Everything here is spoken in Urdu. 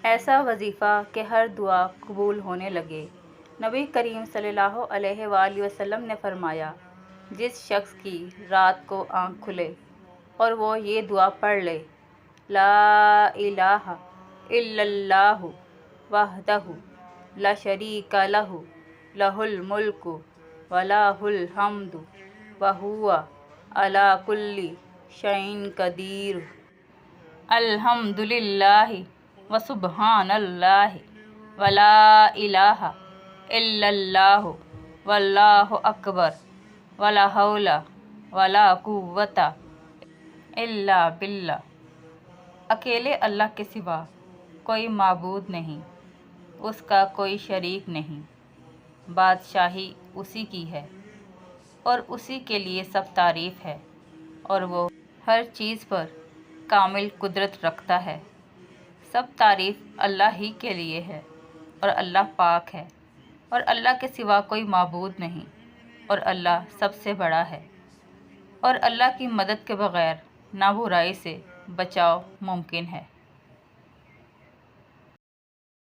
ایسا وظیفہ کہ ہر دعا قبول ہونے لگے۔ نبی کریم صلی اللہ علیہ وآلہ وسلم نے فرمایا، جس شخص کی رات کو آنکھ کھلے اور وہ یہ دعا پڑھ لے، لا الہ الا اللہ وحدہ لا شریک لہ لہ الملک ولہ الحمد وہو علی کل شیء قدیر، الحمد للہ وسبحان اللہ ولا الہ الا اللہ واللہ اکبر ولا حول ولا قوۃ الا باللہ۔ اکیلے اللہ کے سوا کوئی معبود نہیں، اس کا کوئی شریک نہیں، بادشاہی اسی کی ہے اور اسی کے لیے سب تعریف ہے، اور وہ ہر چیز پر کامل قدرت رکھتا ہے۔ سب تعریف اللہ ہی کے لیے ہے، اور اللہ پاک ہے، اور اللہ کے سوا کوئی معبود نہیں، اور اللہ سب سے بڑا ہے، اور اللہ کی مدد کے بغیر نہ برائی سے بچاؤ ممکن ہے۔